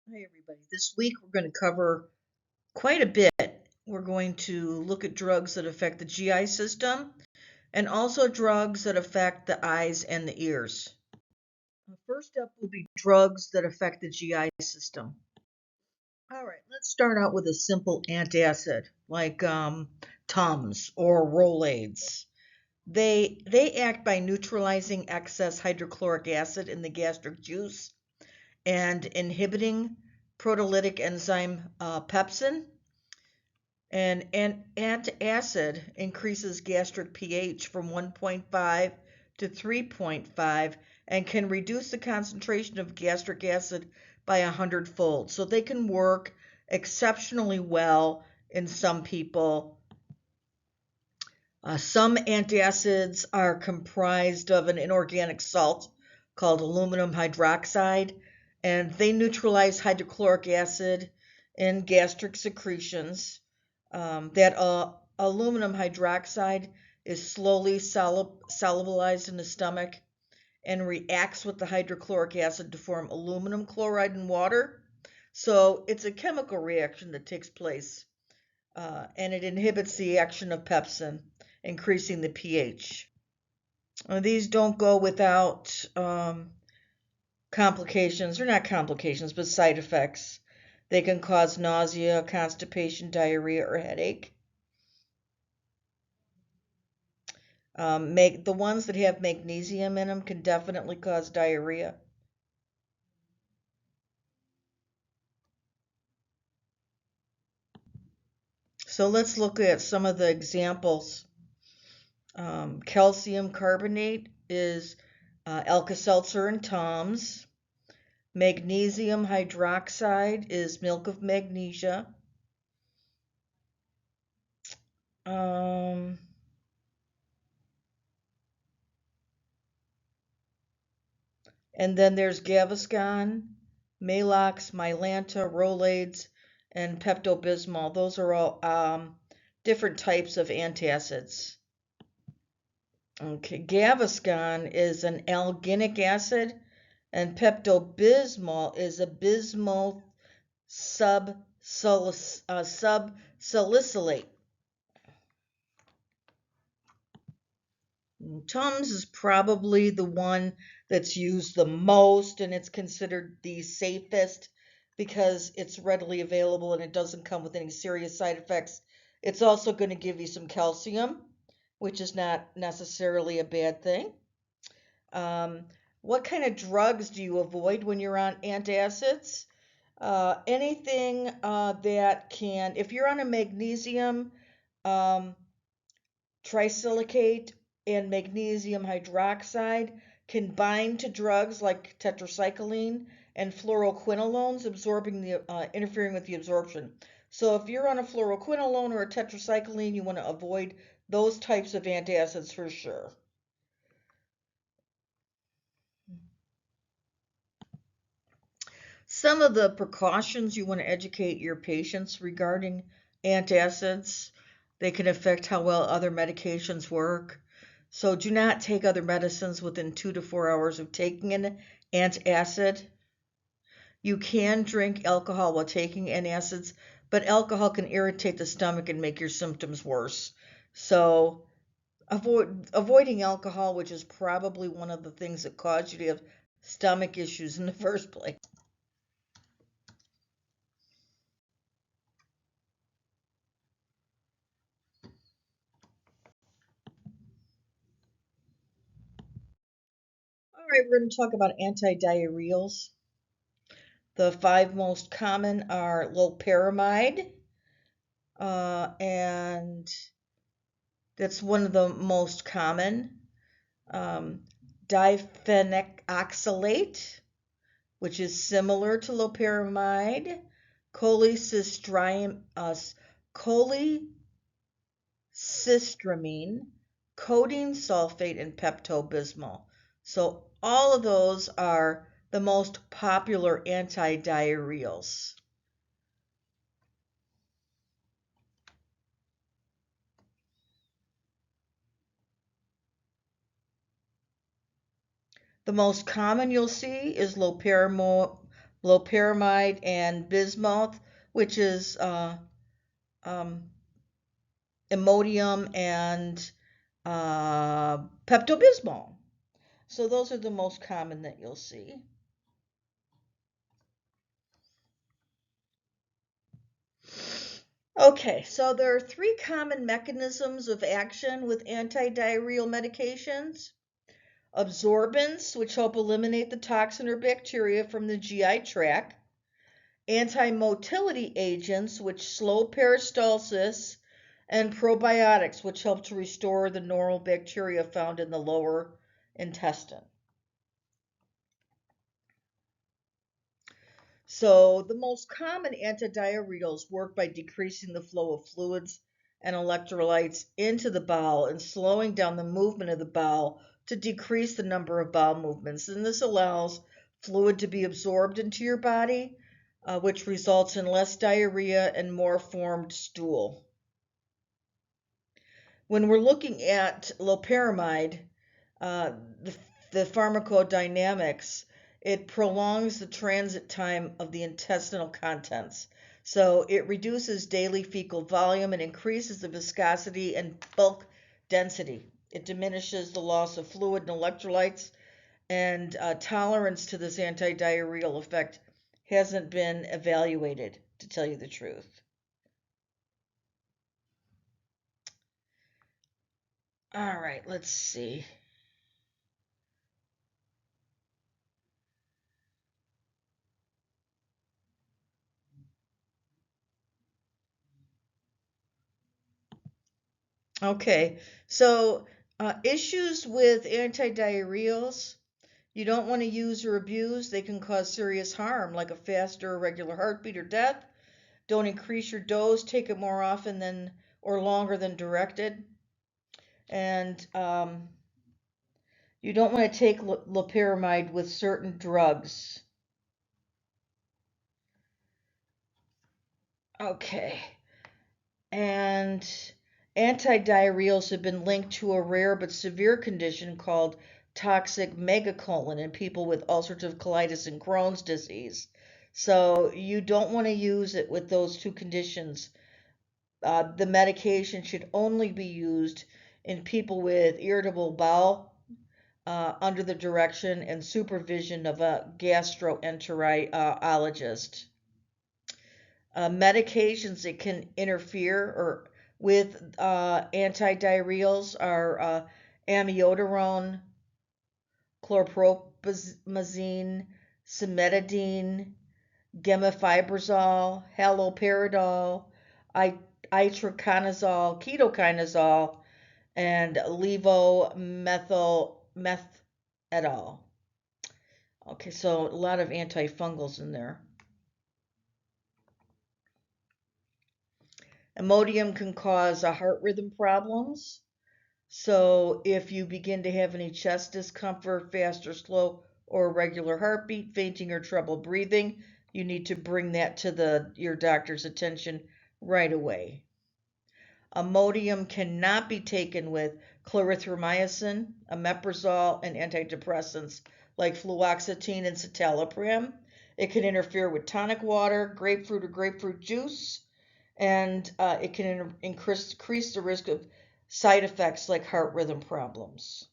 Hi, everybody. This week we're going to cover quite a bit. We're going to look at drugs that affect the GI system and also drugs that affect the eyes and the ears. First up will be drugs that affect the GI system. All right, let's start out with a simple antacid like Tums or Rolaids. They act by neutralizing excess hydrochloric acid in the gastric juice and inhibiting proteolytic enzyme pepsin. And an antacid increases gastric pH from 1.5 to 3.5 and can reduce the concentration of gastric acid by 100-fold. So they can work exceptionally well in some people. Some antacids are comprised of an inorganic salt called aluminum hydroxide, and they neutralize hydrochloric acid in gastric secretions. That aluminum hydroxide is slowly solubilized in the stomach and reacts with the hydrochloric acid to form aluminum chloride and water. So it's a chemical reaction that takes place, and it inhibits the action of pepsin, increasing the pH. These don't go without complications, or not complications, but side effects. They can cause nausea, constipation, diarrhea, or headache. The ones that have magnesium in them can definitely cause diarrhea. So let's look at some of the examples. Calcium carbonate is Alka-Seltzer and Tums. Magnesium hydroxide is milk of magnesia. Um, and then there's Gaviscon, Maalox, Mylanta, Rolaids, and Pepto-Bismol. Those are all different types of antacids. Okay, Gaviscon is an alginic acid, and Pepto-Bismol is a bismuth subsalicylate. Tums is probably the one that's used the most, and it's considered the safest because it's readily available and it doesn't come with any serious side effects. It's also going to give you some calcium, which is not necessarily a bad thing. What kind of drugs do you avoid when you're on antacids? Anything that can, if you're on a magnesium, um, trisilicate and magnesium hydroxide can bind to drugs like tetracycline and fluoroquinolones, interfering with the absorption. So if you're on a fluoroquinolone or a tetracycline, you want to avoid those types of antacids for sure. Some of the precautions you want to educate your patients regarding antacids. They can affect how well other medications work. So do not take other medicines within 2 to 4 hours of taking an antacid. You can drink alcohol while taking antacids, but alcohol can irritate the stomach and make your symptoms worse. So avoiding alcohol, which is probably one of the things that caused you to have stomach issues in the first place. All right, we're going to talk about antidiarrheals. The five most common are loperamide, and that's one of the most common. Um, Diphenoxylate, which is similar to loperamide, cholecystramine, codeine sulfate, and Pepto-Bismol. So all of those are the most popular antidiarrheals. The most common you'll see is loperamide and bismuth, which is Imodium and Pepto-Bismol. So those are the most common that you'll see. Okay, so there are three common mechanisms of action with antidiarrheal medications. Absorbents, which help eliminate the toxin or bacteria from the GI tract. Antimotility agents, which slow peristalsis. And probiotics, which help to restore the normal bacteria found in the lower intestine. So the most common antidiarrheals work by decreasing the flow of fluids and electrolytes into the bowel and slowing down the movement of the bowel to decrease the number of bowel movements. And this allows fluid to be absorbed into your body, which results in less diarrhea and more formed stool. When we're looking at loperamide, the pharmacodynamics, it prolongs the transit time of the intestinal contents. So it reduces daily fecal volume and increases the viscosity and bulk density. It diminishes the loss of fluid and electrolytes, and tolerance to this antidiarrheal effect hasn't been evaluated, to tell you the truth. All right, let's see. Okay, so issues with antidiarrheals, you don't want to use or abuse. They can cause serious harm, like a fast or irregular heartbeat or death. Don't increase your dose. Take it more often than or longer than directed. And you don't want to take loperamide with certain drugs. Okay. And antidiarrheals have been linked to a rare but severe condition called toxic megacolon in people with ulcerative colitis and Crohn's disease. So you don't want to use it with those two conditions. The medication should only be used in people with irritable bowel under the direction and supervision of a gastroenterologist. Medications that can interfere or with antidiarrheals are amiodarone, chlorpromazine, cimetidine, gemfibrozole, haloperidol, itraconazole, ketoconazole, and levomethadol. Okay, so a lot of antifungals in there. Imodium can cause heart rhythm problems. So if you begin to have any chest discomfort, fast or slow or irregular heartbeat, fainting or trouble breathing, you need to bring that to your doctor's attention right away. Imodium cannot be taken with clarithromycin, omeprazole, and antidepressants like fluoxetine and citalopram. It can interfere with tonic water, grapefruit or grapefruit juice, and it can increase the risk of side effects like heart rhythm problems.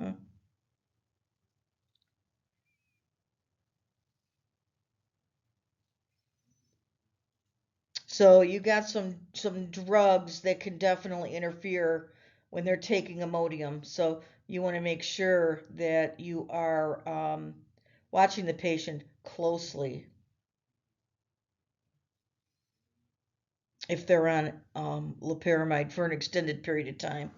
Hmm. So you got some drugs that can definitely interfere when they're taking Imodium. So you want to make sure that you are watching the patient closely if they're on loperamide for an extended period of time.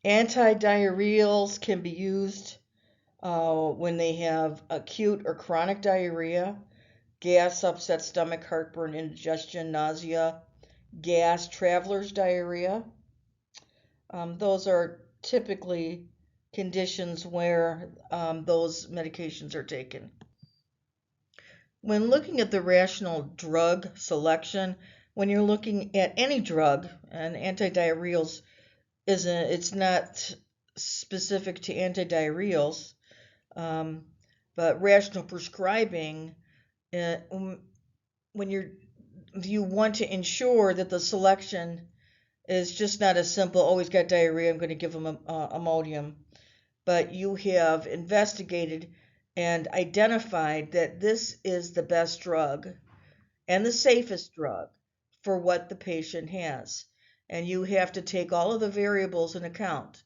Antidiarrheals can be used when they have acute or chronic diarrhea, gas, upset stomach, heartburn, indigestion, nausea, gas, traveler's diarrhea. Those are typically conditions where those medications are taken. When looking at the rational drug selection, when you're looking at any drug, and antidiarrheals it's not specific to antidiarrheals, um, but rational prescribing, when you want to ensure that the selection is just not as simple, oh, he's got diarrhea, I'm going to give him Imodium, but you have investigated and identified that this is the best drug and the safest drug for what the patient has. And you have to take all of the variables in account.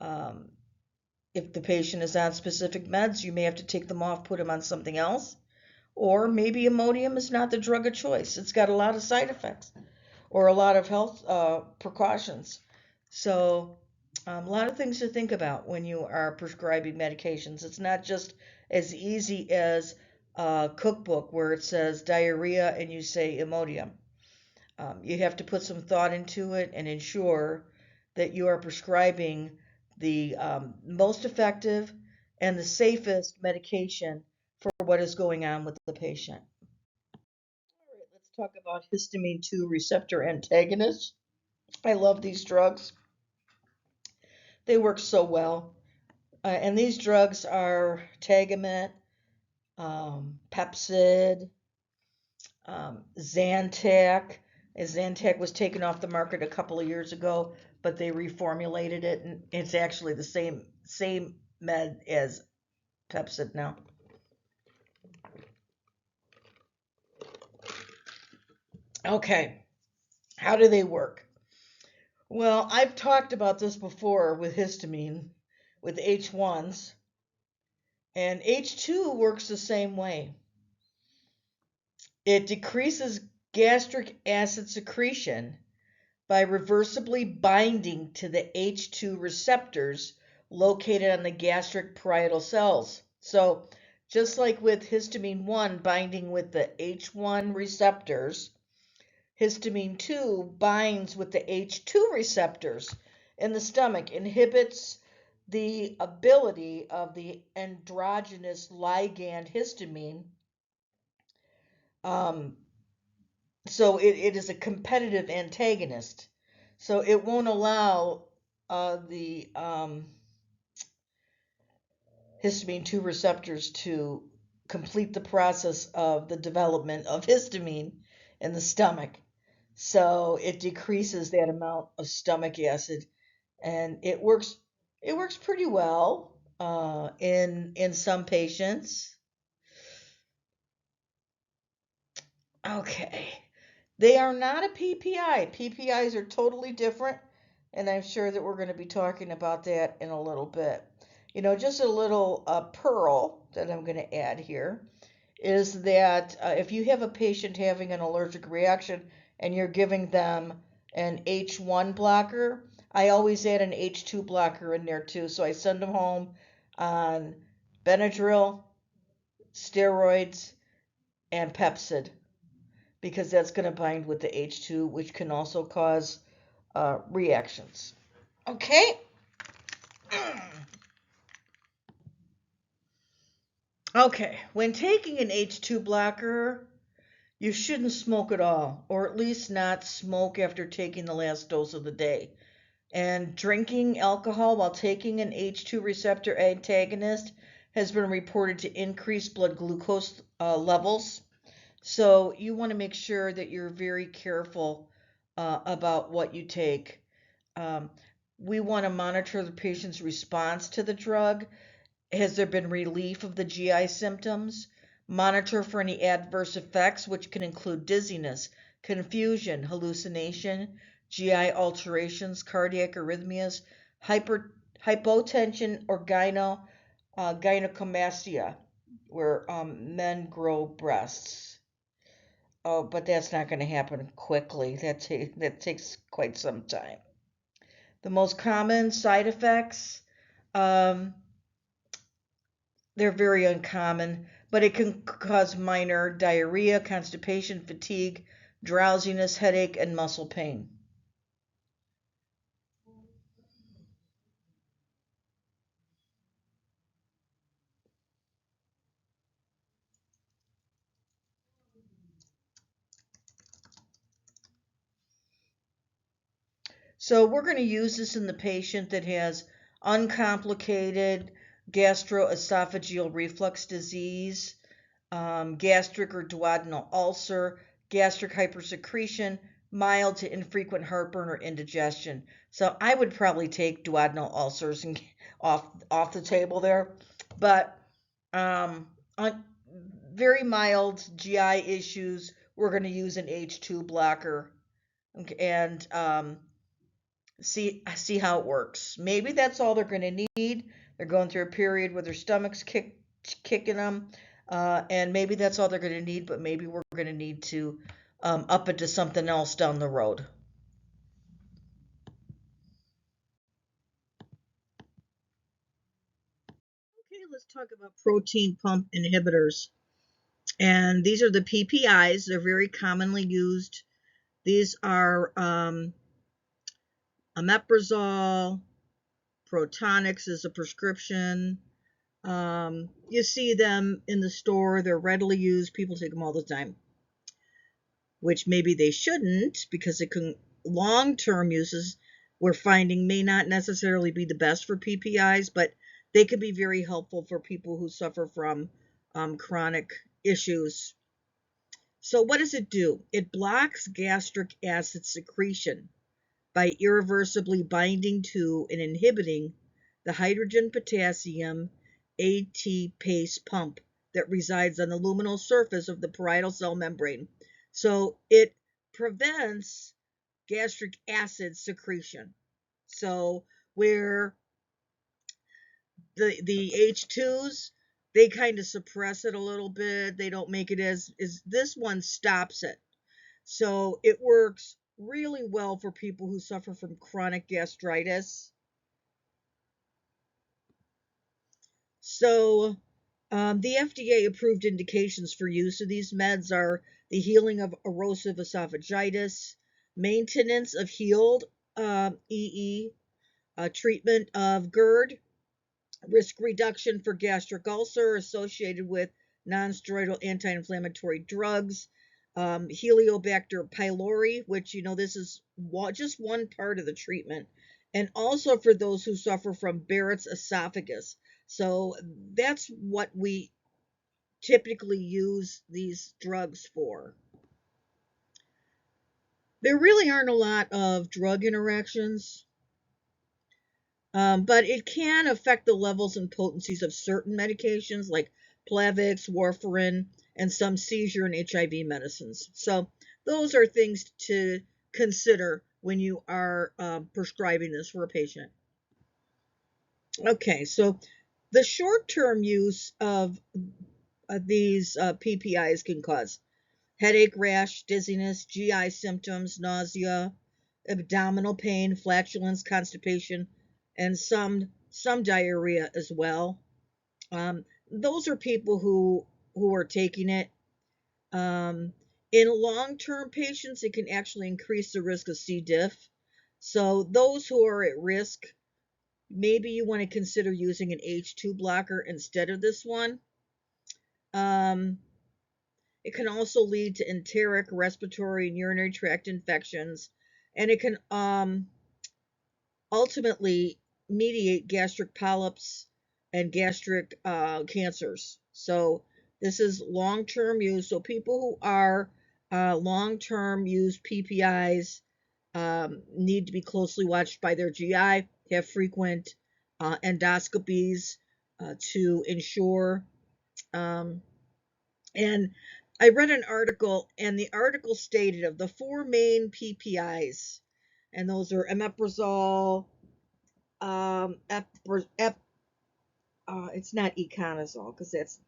Um, if the patient is on specific meds, you may have to take them off, put them on something else. Or maybe Imodium is not the drug of choice. It's got a lot of side effects or a lot of health precautions. So, a lot of things to think about when you are prescribing medications. It's not just as easy as a cookbook where it says diarrhea and you say Imodium. You have to put some thought into it and ensure that you are prescribing the most effective and the safest medication for what is going on with the patient. All right, let's talk about histamine 2 receptor antagonists. I love these drugs. They work so well. And these drugs are Tagamet, Pepcid, Zantac. Zantac was taken off the market a couple of years ago, but they reformulated it, and it's actually the same med as Pepcid now. Okay, how do they work? Well, I've talked about this before with histamine, with H1s, and H2 works the same way. It decreases gastric acid secretion by reversibly binding to the H2 receptors located on the gastric parietal cells. So, just like with histamine 1 binding with the H1 receptors, histamine 2 binds with the H2 receptors in the stomach, inhibits the ability of the endogenous ligand histamine. So it is a competitive antagonist. So it won't allow the histamine 2 receptors to complete the process of the development of histamine in the stomach. So it decreases that amount of stomach acid, and it works pretty well in some patients. Okay. They are not a PPI. PPIs are totally different, and I'm sure that we're going to be talking about that in a little bit. Just a little pearl that I'm going to add here is that if you have a patient having an allergic reaction and you're giving them an H1 blocker, I always add an H2 blocker in there too. So I send them home on Benadryl, steroids, and Pepcid, because that's going to bind with the H2, which can also cause reactions. Okay. Okay, when taking an H2 blocker, you shouldn't smoke at all, or at least not smoke after taking the last dose of the day. And drinking alcohol while taking an H2 receptor antagonist has been reported to increase blood glucose levels. So you want to make sure that you're very careful about what you take. Um, we want to monitor the patient's response to the drug. Has there been relief of the GI symptoms? Monitor for any adverse effects, which can include dizziness, confusion, hallucination, GI alterations, cardiac arrhythmias, hypotension, or gynecomastia, where men grow breasts. Oh, but that's not going to happen quickly. That takes quite some time. The most common side effects, um, they're very uncommon, but it can cause minor diarrhea, constipation, fatigue, drowsiness, headache, and muscle pain. So we're going to use this in the patient that has uncomplicated gastroesophageal reflux disease, gastric or duodenal ulcer, gastric hypersecretion, mild to infrequent heartburn or indigestion. So I would probably take duodenal ulcers and off the table there, but on very mild GI issues, we're going to use an H2 blocker, and see how it works. Maybe that's all they're going to need. They're going through a period where their stomach's kicking them, and maybe that's all they're going to need. But maybe we're going to need to up it to something else down the road. Okay, let's talk about protein pump inhibitors. And these are the PPIs. They're very commonly used. These are omeprazole. Protonix is a prescription. You see them in the store. They're readily used. People take them all the time, which maybe they shouldn't, because it can long-term uses we're finding may not necessarily be the best for PPIs, but they can be very helpful for people who suffer from chronic issues. So what does it do? It blocks gastric acid secretion by irreversibly binding to and inhibiting the hydrogen potassium ATPase pump that resides on the luminal surface of the parietal cell membrane. So it prevents gastric acid secretion. So where the H2s, they kind of suppress it a little bit. They don't make it as this one stops it. So it works really well for people who suffer from chronic gastritis. So the FDA approved indications for use of these meds are the healing of erosive esophagitis, maintenance of healed EE, treatment of GERD, risk reduction for gastric ulcer associated with nonsteroidal anti-inflammatory drugs, Heliobacter pylori, which this is just one part of the treatment, and also for those who suffer from Barrett's esophagus. So that's what we typically use these drugs for. There really aren't a lot of drug interactions, but it can affect the levels and potencies of certain medications like Plavix, warfarin, and some seizure and HIV medicines. So those are things to consider when you are prescribing this for a patient. Okay, so the short-term use of these PPIs can cause headache, rash, dizziness, GI symptoms, nausea, abdominal pain, flatulence, constipation, and some diarrhea as well. Those are people who are taking it. In long-term patients, it can actually increase the risk of C. diff. So those who are at risk, maybe you want to consider using an H2 blocker instead of this one. It can also lead to enteric, respiratory, and urinary tract infections, and it can ultimately mediate gastric polyps and gastric cancers. So this is long-term use. So people who are long-term use PPIs need to be closely watched by their GI, have frequent endoscopies to ensure. And I read an article, and the article stated of the four main PPIs, and those are omeprazole, it's not econazole because that's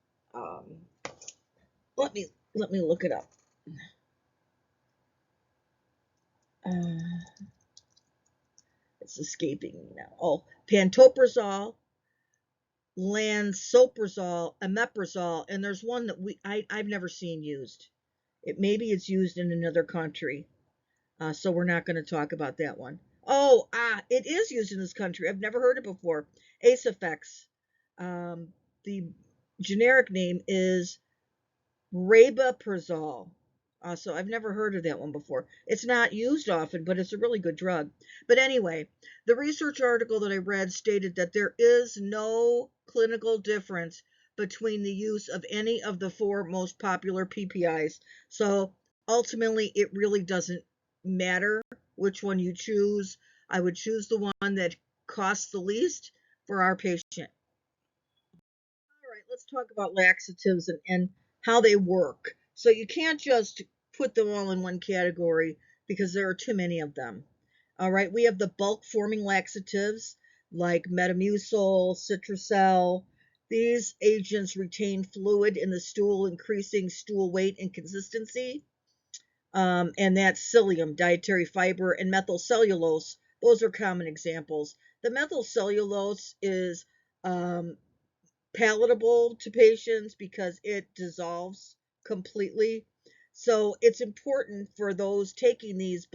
let me look it up. It's escaping me now. Oh, pantoprazole, lansoprazole, omeprazole, and there's one that I've never seen used. Maybe it's used in another country, so we're not going to talk about that one. Oh, it is used in this country. I've never heard it before. Acefex. The generic name is rabeprazole. So I've never heard of that one before. It's not used often, but it's a really good drug. But anyway, the research article that I read stated that there is no clinical difference between the use of any of the four most popular PPIs. So ultimately, it really doesn't matter which one you choose. I would choose the one that costs the least for our patient. All right, let's talk about laxatives and how they work. So you can't just put them all in one category because there are too many of them. All right, we have the bulk forming laxatives like Metamucil, Citracel. These agents retain fluid in the stool, increasing stool weight and consistency. And that's psyllium, dietary fiber, and methylcellulose. Those are common examples. The methylcellulose is um, palatable to patients because it dissolves completely. So it's important for those taking these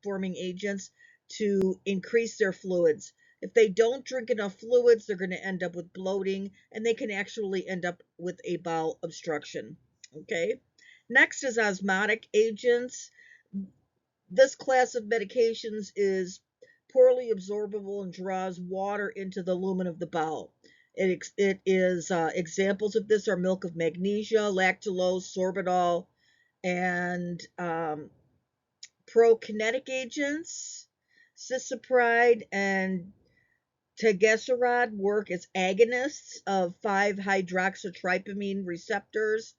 forming agents to increase their fluids. If they don't drink enough fluids, they're going to end up with bloating and they can actually end up with a bowel obstruction. Okay. Next is osmotic agents. This class of medications is poorly absorbable and draws water into the lumen of the bowel. It is examples of this are milk of magnesia, lactulose, sorbitol, and prokinetic agents. Cisapride and tegaserod work as agonists of 5-hydroxytryptamine receptors,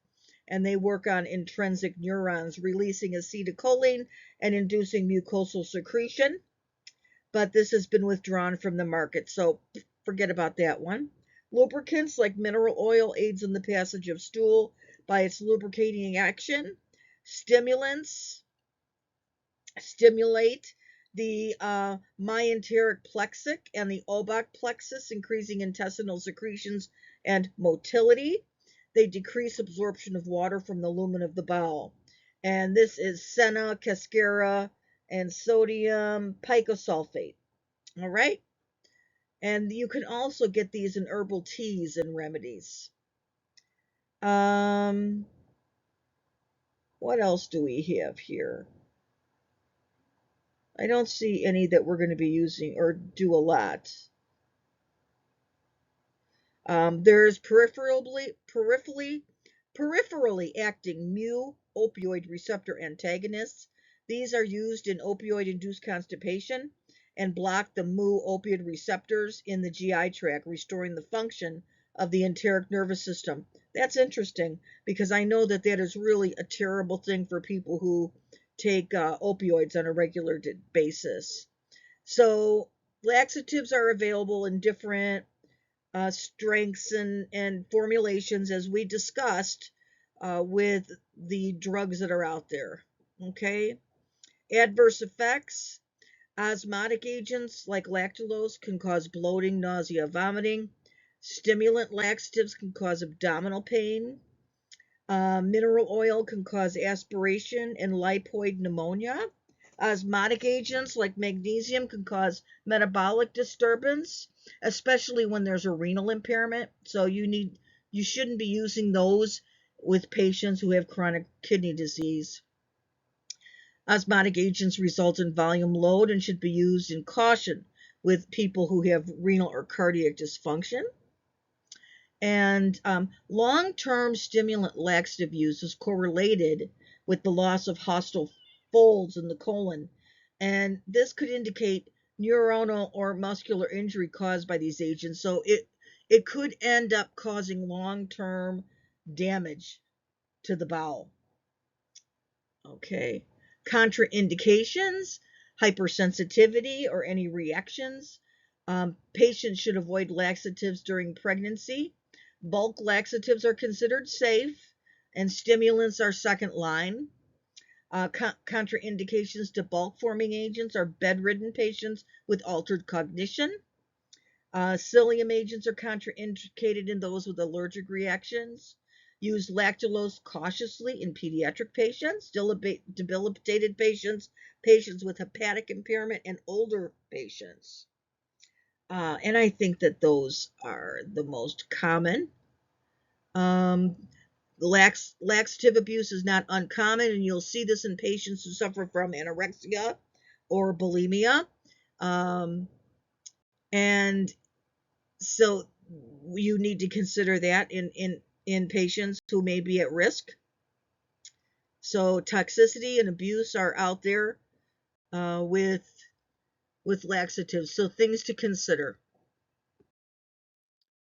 and they work on intrinsic neurons, releasing acetylcholine and inducing mucosal secretion. But this has been withdrawn from the market, so forget about that one. Lubricants like mineral oil aids in the passage of stool by its lubricating action. Stimulants stimulate the myenteric plexus and the Obach plexus, increasing intestinal secretions and motility. They decrease absorption of water from the lumen of the bowel. And this is senna, cascara, and sodium picosulfate. All right. And you can also get these in herbal teas and remedies. Um, what else do we have here? I don't see any that we're going to be using or do a lot. There's peripherally acting mu opioid receptor antagonists. These are used in opioid-induced constipation and block the mu opioid receptors in the GI tract, restoring the function of the enteric nervous system. That's interesting because I know that that is really a terrible thing for people who take opioids on a regular basis. So laxatives are available in different strengths and formulations as we discussed with the drugs that are out there. Okay. Adverse effects. Osmotic agents like lactulose can cause bloating, nausea, vomiting. Stimulant laxatives can cause abdominal pain. Mineral oil can cause aspiration and lipoid pneumonia. Osmotic agents like magnesium can cause metabolic disturbance, especially when there's a renal impairment. So you shouldn't be using those with patients who have chronic kidney disease. Osmotic agents result in volume load and should be used in caution with people who have renal or cardiac dysfunction. And long-term stimulant laxative use is correlated with the loss of hostile folds in the colon. And this could indicate neuronal or muscular injury caused by these agents. So it could end up causing long-term damage to the bowel. Okay. Contraindications, hypersensitivity, or any reactions. Patients should avoid laxatives during pregnancy. Bulk laxatives are considered safe, and stimulants are second line. Contraindications to bulk forming agents are bedridden patients with altered cognition. Psyllium agents are contraindicated in those with allergic reactions. Use lactulose cautiously in pediatric patients, debilitated patients, patients with hepatic impairment, and older patients. And I think that those are the most common. Um, Laxative abuse is not uncommon, and you'll see this in patients who suffer from anorexia or bulimia. And so you need to consider that in patients who may be at risk. So toxicity and abuse are out there with laxatives. So things to consider.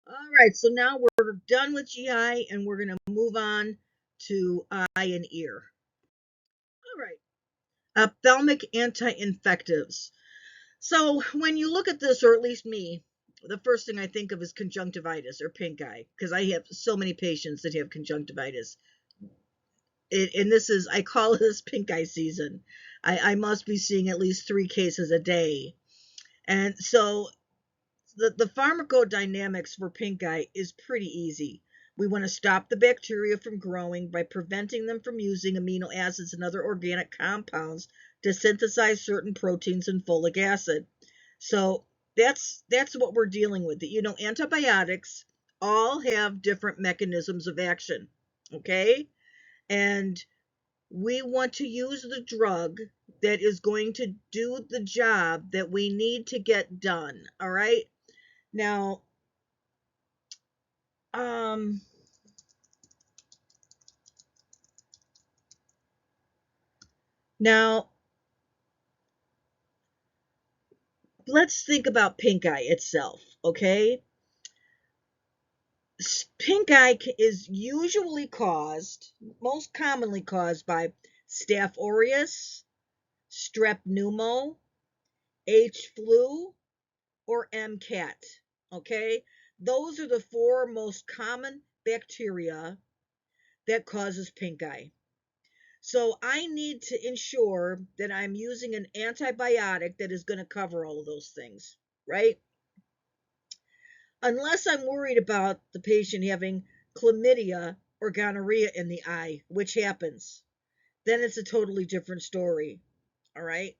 All right, so now we're done with GI and we're going to move on to eye and ear. All right, ophthalmic anti-infectives. So when you look at this, or at least me, the first thing I think of is conjunctivitis or pink eye, because I have so many patients that have conjunctivitis. And this is, I call this pink eye season. I must be seeing at least 3 cases a day. And so the pharmacodynamics for pink eye is pretty easy. We want to stop the bacteria from growing by preventing them from using amino acids and other organic compounds to synthesize certain proteins and folic acid. So that's what we're dealing with. Antibiotics all have different mechanisms of action, okay? And we want to use the drug that is going to do the job that we need to get done, all right? Now, now let's think about pink eye itself, okay? Pink eye is usually most commonly caused by Staph aureus, strep pneumo, H. flu, or MCAT, okay? Those are the 4 most common bacteria that causes pink eye. So I need to ensure that I'm using an antibiotic that is going to cover all of those things, right? Unless I'm worried about the patient having chlamydia or gonorrhea in the eye, which happens, then it's a totally different story, all right?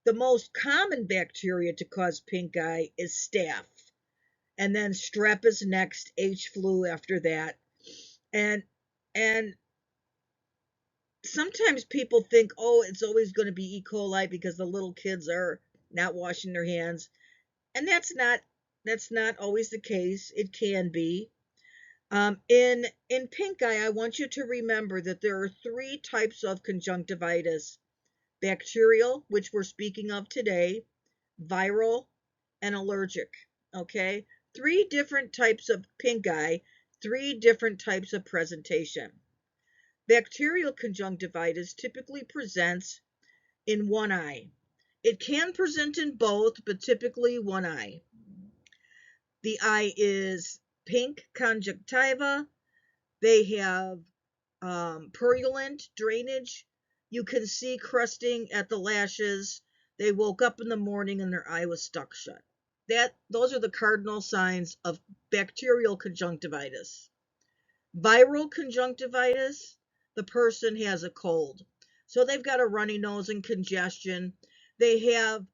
The most common bacteria to cause pink eye is staph, and then strep is next, H. flu after that. And sometimes people think, oh, it's always going to be E. coli because the little kids are not washing their hands. And that's not always the case. It can be. In pink eye, I want you to remember that there are 3 types of conjunctivitis: bacterial, which we're speaking of today, viral, and allergic. Okay? 3 different types of pink eye, 3 different types of presentation. Bacterial conjunctivitis typically presents in one eye. It can present in both, but typically one eye. The eye is pink conjunctiva. They have purulent drainage. You can see crusting at the lashes. They woke up in the morning and their eye was stuck shut. Those are the cardinal signs of bacterial conjunctivitis. Viral conjunctivitis, the person has a cold. So they've got a runny nose and congestion. They have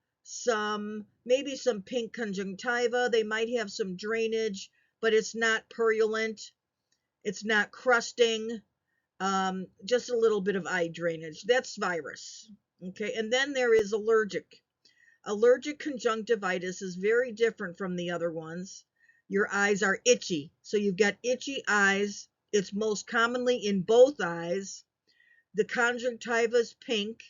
maybe some pink conjunctiva. They might have some drainage, but it's not purulent. It's not crusting. Just a little bit of eye drainage. That's virus. Okay, and then there is allergic. Allergic conjunctivitis is very different from the other ones. Your eyes are itchy. So you've got itchy eyes. It's most commonly in both eyes. The conjunctiva is pink,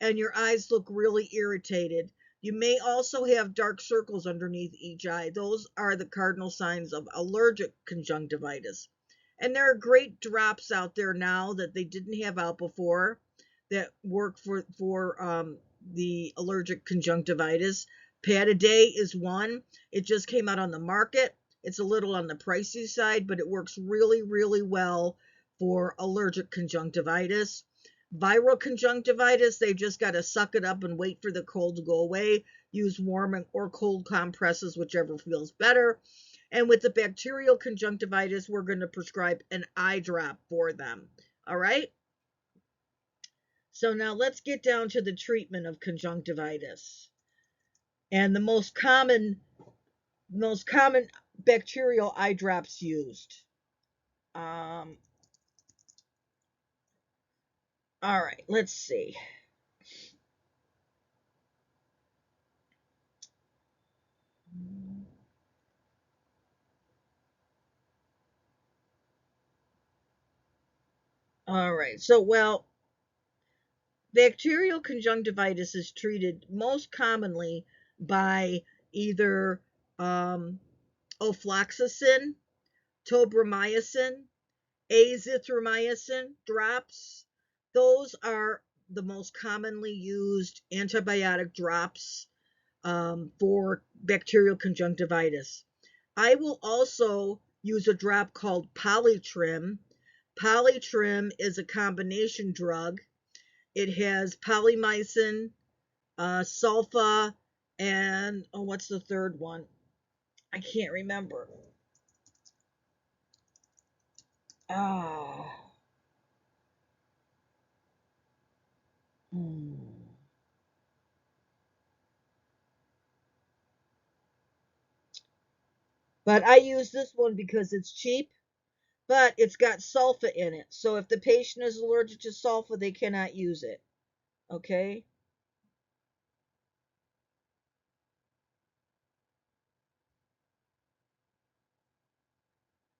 and your eyes look really irritated. You may also have dark circles underneath each eye. Those are the cardinal signs of allergic conjunctivitis. And there are great drops out there now that they didn't have out before that work for the allergic conjunctivitis. Pataday is one. It just came out on the market. It's a little on the pricey side, but it works really, really well for allergic conjunctivitis. Viral conjunctivitis, they've just got to suck it up and wait for the cold to go away. Use warm or cold compresses, whichever feels better. And with the bacterial conjunctivitis, we're going to prescribe an eye drop for them. All right? So now let's get down to the treatment of conjunctivitis. And the most common bacterial eye drops used. All right, let's see. All right, so well, bacterial conjunctivitis is treated most commonly by either um, ofloxacin, tobramycin, azithromycin drops. Those are the most commonly used antibiotic drops for bacterial conjunctivitis. I will also use a drop called Polytrim. Polytrim is a combination drug. It has polymycin, sulfa, and oh, what's the third one? I can't remember. Ah. Hmm. But I use this one because it's cheap, but it's got sulfa in it. So if the patient is allergic to sulfa, they cannot use it. Okay?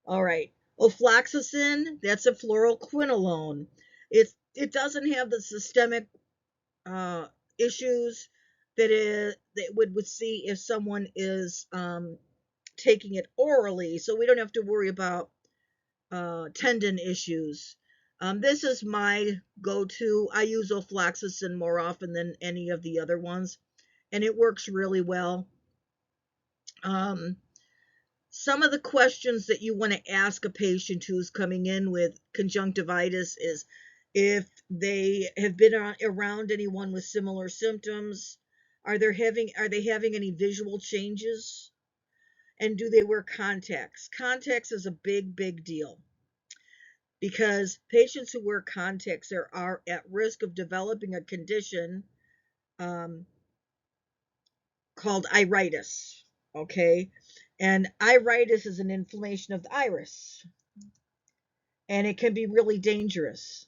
All right. Ofloxacin, that's a fluoroquinolone. It doesn't have the systemic uh, issues that would see if someone is taking it orally, so we don't have to worry about tendon issues. This is my go-to. I use ofloxacin more often than any of the other ones, and it works really well. Um, some of the questions that you want to ask a patient who's coming in with conjunctivitis is if they have been around anyone with similar symptoms, are they having any visual changes, and do they wear contacts? Contacts is a big deal because patients who wear contacts are at risk of developing a condition um, called iritis. Okay, and iritis is an inflammation of the iris, and it can be really dangerous.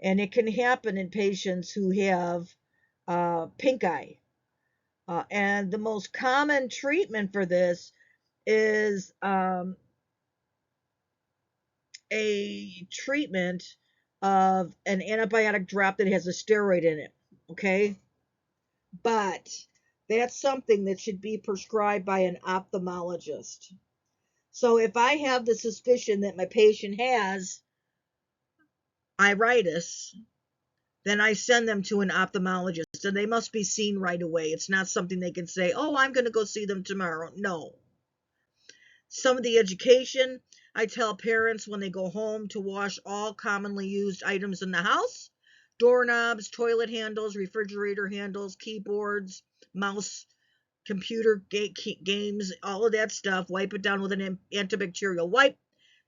And it can happen in patients who have pink eye. And the most common treatment for this is a treatment of an antibiotic drop that has a steroid in it. Okay, but that's something that should be prescribed by an ophthalmologist. So if I have the suspicion that my patient has iritis, then I send them to an ophthalmologist and they must be seen right away. It's not something they can say, oh, I'm going to go see them tomorrow. No. Some of the education, I tell parents when they go home to wash all commonly used items in the house: doorknobs, toilet handles, refrigerator handles, keyboards, mouse, computer games, all of that stuff. Wipe it down with an antibacterial wipe.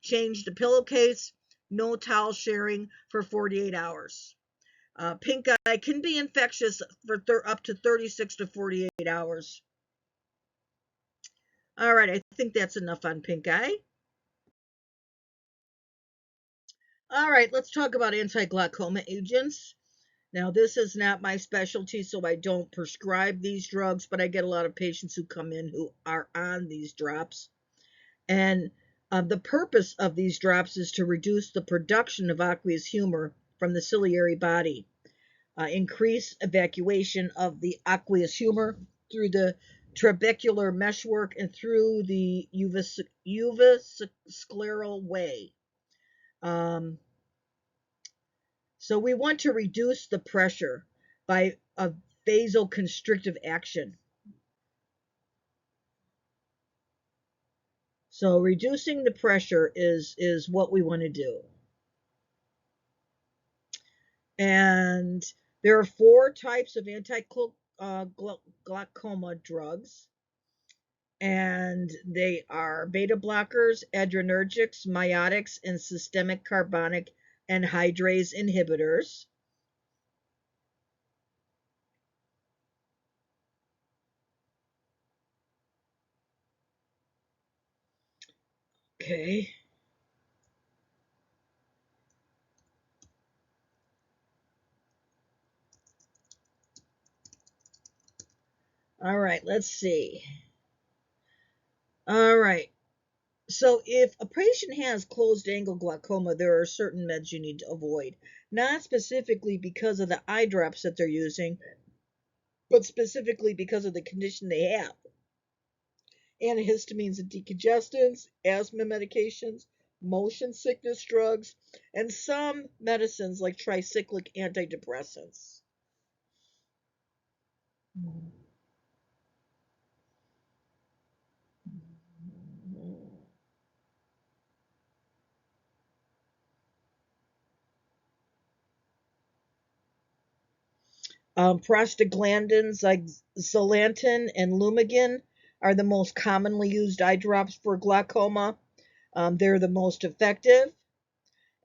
Change the pillowcase. No towel sharing for 48 hours. Pink eye can be infectious for up to 36 to 48 hours. All right, I think that's enough on pink eye. All right, let's talk about anti-glaucoma agents. Now, this is not my specialty, so I don't prescribe these drugs, but I get a lot of patients who come in who are on these drops. And the purpose of these drops is to reduce the production of aqueous humor from the ciliary body, increase evacuation of the aqueous humor through the trabecular meshwork and through the uvascleral way. Um, so we want to reduce the pressure by a vasoconstrictive action. So reducing the pressure is what we want to do. And there are 4 types of anti-glaucoma drugs, and they are beta blockers, adrenergics, miotics, and systemic carbonic anhydrase inhibitors. Okay. All right, let's see. All right. So if a patient has closed angle glaucoma, there are certain meds you need to avoid. Not specifically because of the eye drops that they're using, but specifically because of the condition they have. Antihistamines and decongestants, asthma medications, motion sickness drugs, and some medicines like tricyclic antidepressants. Prostaglandins like Zolantine and Lumigan are the most commonly used eye drops for glaucoma. They're the most effective,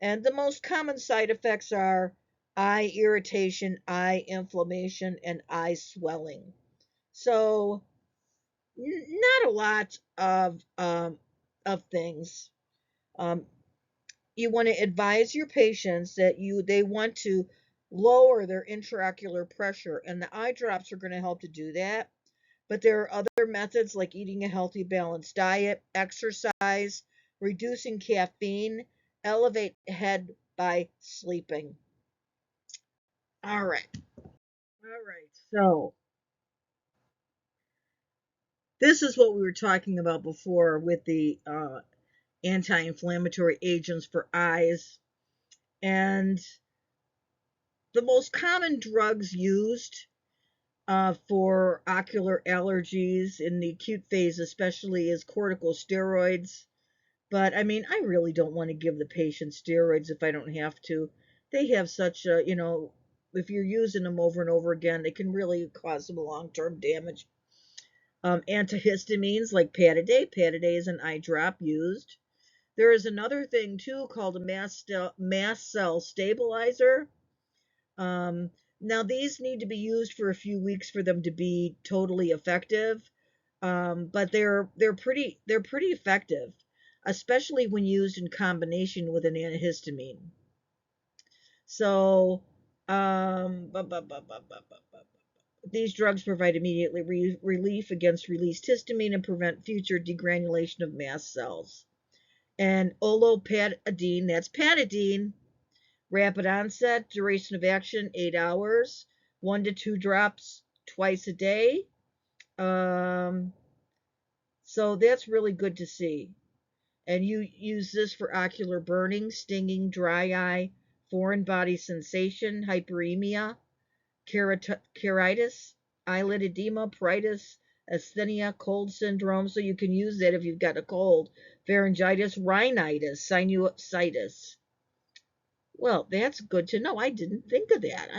and the most common side effects are eye irritation, eye inflammation, and eye swelling. So, not a lot of things. Um, you want to advise your patients that they want to lower their intraocular pressure, and the eye drops are going to help to do that. But there are other methods like eating a healthy, balanced diet, exercise, reducing caffeine, elevate head by sleeping. All right. All right. So, this is what we were talking about before with the anti inflammatory agents for eyes. And the most common drugs used for ocular allergies in the acute phase, especially, is corticosteroids. But I mean, I really don't want to give the patient steroids if I don't have to. They have such a, if you're using them over and over again, they can really cause some long term damage. Antihistamines like Pataday. Pataday is an eye drop used. There is another thing too called a mast cell stabilizer. Um, Now these need to be used for a few weeks for them to be totally effective, but they're pretty effective, especially when used in combination with an antihistamine. So, these drugs provide immediate relief against released histamine and prevent future degranulation of mast cells. And olopatadine, that's patidine, rapid onset, duration of action 8 hours, 1 to 2 drops twice a day. Um, so that's really good to see. And you use this for ocular burning, stinging, dry eye, foreign body sensation, hyperemia, keratitis, eyelid edema, pruritus, asthenia, cold syndrome. So you can use that if you've got a cold, pharyngitis, rhinitis, sinusitis. Well, that's good to know. I didn't think of that.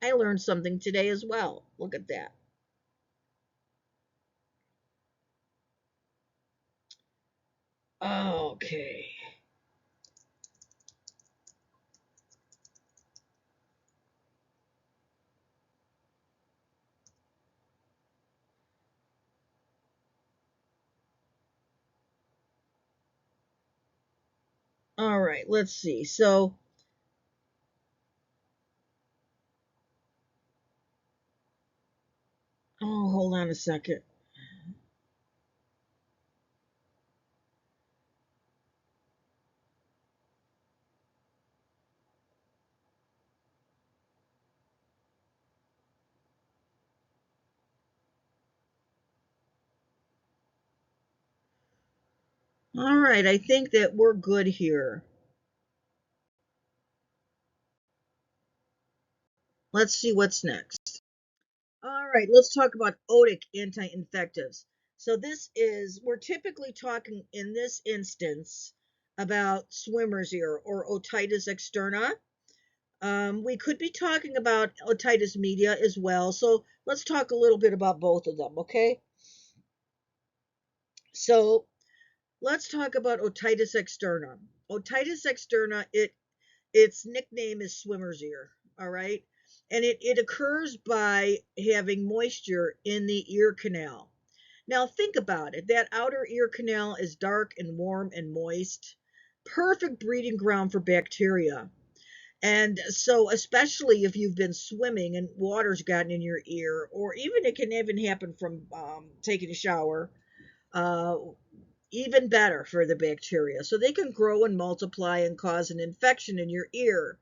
I learned something today as well. Look at that. Okay. All right, let's see. So, oh, hold on a second. All right, I think that we're good here. Let's see what's next. All right, let's talk about otic anti-infectives. So we're typically talking in this instance about swimmer's ear or otitis externa. We could be talking about otitis media as well. So let's talk a little bit about both of them, okay? So let's talk about otitis externa. Otitis externa, its nickname is swimmer's ear, all right? And it occurs by having moisture in the ear canal. Now think about it. That outer ear canal is dark and warm and moist. Perfect breeding ground for bacteria. And so, especially if you've been swimming and water's gotten in your ear, or even it can even happen from taking a shower, uh, even better for the bacteria. So they can grow and multiply and cause an infection in your ear.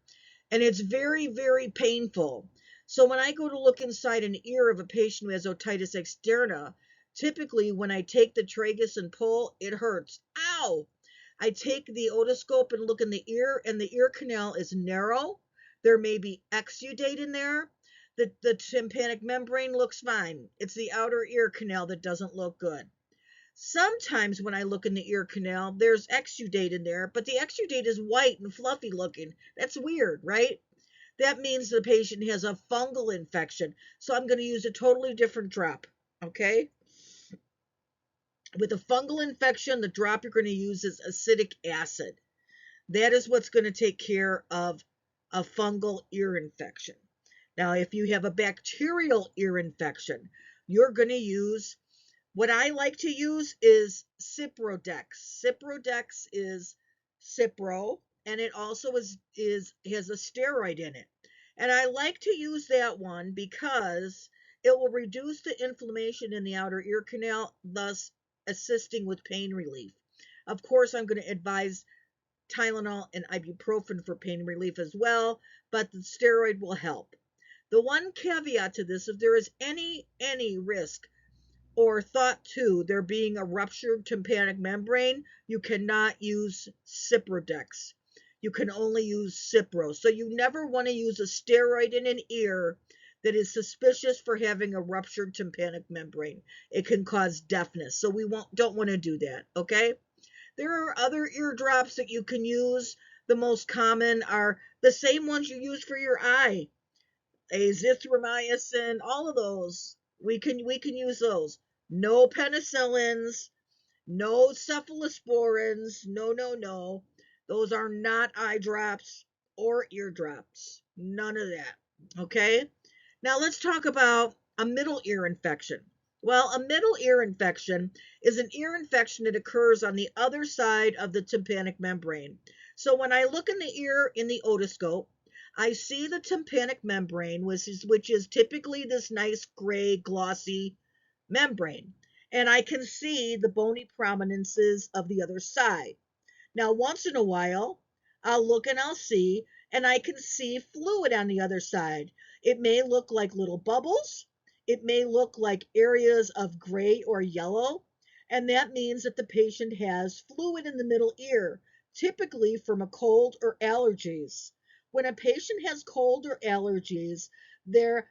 And it's very, very painful. So when I go to look inside an ear of a patient who has otitis externa, typically when I take the tragus and pull, it hurts. Ow! I take the otoscope and look in the ear, and the ear canal is narrow. There may be exudate in there. The tympanic membrane looks fine. It's the outer ear canal that doesn't look good. Sometimes when I look in the ear canal, there's exudate in there, but the exudate is white and fluffy looking. That's weird, right? That means the patient has a fungal infection. So I'm going to use a totally different drop, okay? With a fungal infection, the drop you're going to use is acetic acid. That is what's going to take care of a fungal ear infection. Now, if you have a bacterial ear infection, you're going to use, what I like to use is Ciprodex. Ciprodex is Cipro, and it also has a steroid in it. And I like to use that one because it will reduce the inflammation in the outer ear canal, thus assisting with pain relief. Of course, I'm going to advise Tylenol and ibuprofen for pain relief as well, but the steroid will help. The one caveat to this, if there is any risk or thought to there being a ruptured tympanic membrane, you cannot use Ciprodex. You can only use Cipro. So you never want to use a steroid in an ear that is suspicious for having a ruptured tympanic membrane. It can cause deafness. So we don't want to do that, okay? There are other ear drops that you can use. The most common are the same ones you use for your eye. Azithromycin, all of those. We can use those. No penicillins, no cephalosporins, no. Those are not eye drops or ear drops. None of that. Okay? Now let's talk about a middle ear infection. Well, a middle ear infection is an ear infection that occurs on the other side of the tympanic membrane. So when I look in the ear in the otoscope, I see the tympanic membrane, which is typically this nice gray glossy membrane. And I can see the bony prominences of the other side. Now, once in a while, I'll look and I'll see, and I can see fluid on the other side. It may look like little bubbles. It may look like areas of gray or yellow, and that means that the patient has fluid in the middle ear, typically from a cold or allergies. When a patient has cold or allergies, their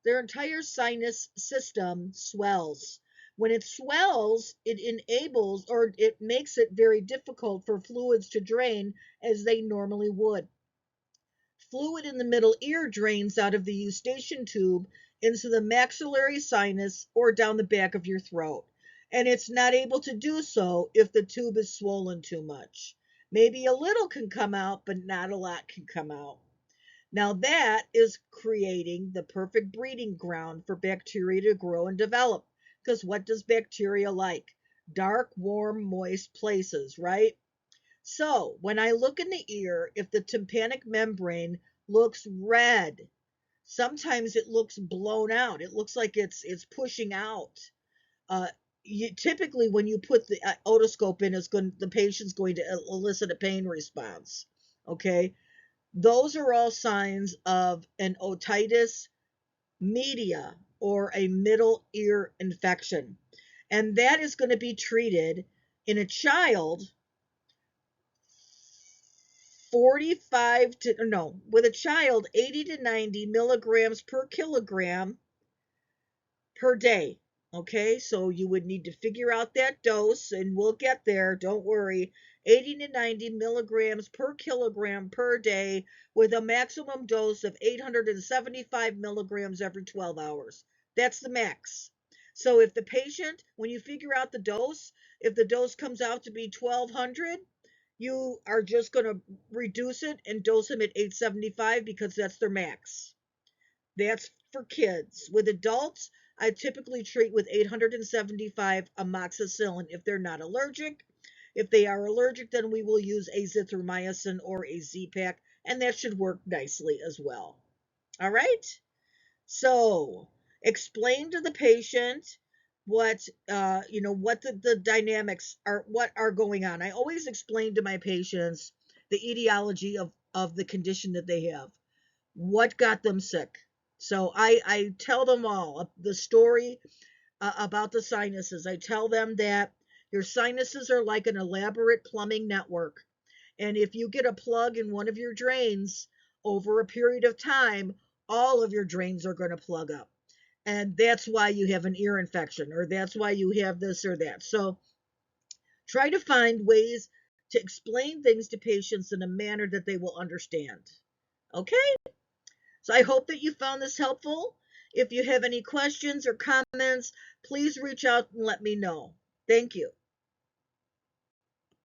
entire sinus system swells. When it swells, it enables or it makes it very difficult for fluids to drain as they normally would. Fluid in the middle ear drains out of the eustachian tube into the maxillary sinus or down the back of your throat. And it's not able to do so if the tube is swollen too much. Maybe a little can come out, but not a lot can come out. Now that is creating the perfect breeding ground for bacteria to grow and develop. Because what does bacteria like? Dark, warm, moist places, right? So when I look in the ear, if the tympanic membrane looks red, sometimes it looks blown out. It looks like it's pushing out. Uh, Typically, when you put the otoscope in, the patient's going to elicit a pain response. Okay, those are all signs of an otitis media or a middle ear infection. And that is going to be treated in a child 45 to, no, with a child 80 to 90 milligrams per kilogram per day. Okay, so you would need to figure out that dose, and we'll get there, don't worry. 80 to 90 milligrams per kilogram per day with a maximum dose of 875 milligrams every 12 hours. That's the max. So if the patient, when you figure out the dose, if the dose comes out to be 1200, you are just going to reduce it and dose them at 875 because that's their max. That's for kids. With adults, I typically treat with 875 amoxicillin if they're not allergic. If they are allergic, then we will use azithromycin or a Z-Pak, and that should work nicely as well. All right? So, explain to the patient what what the dynamics are, what are going on. I always explain to my patients the etiology of the condition that they have, what got them sick. So I tell them all the story about the sinuses. I tell them that your sinuses are like an elaborate plumbing network. And if you get a plug in one of your drains over a period of time, all of your drains are going to plug up. And that's why you have an ear infection, or that's why you have this or that. So try to find ways to explain things to patients in a manner that they will understand. Okay? So I hope that you found this helpful. If you have any questions or comments, please reach out and let me know. Thank you.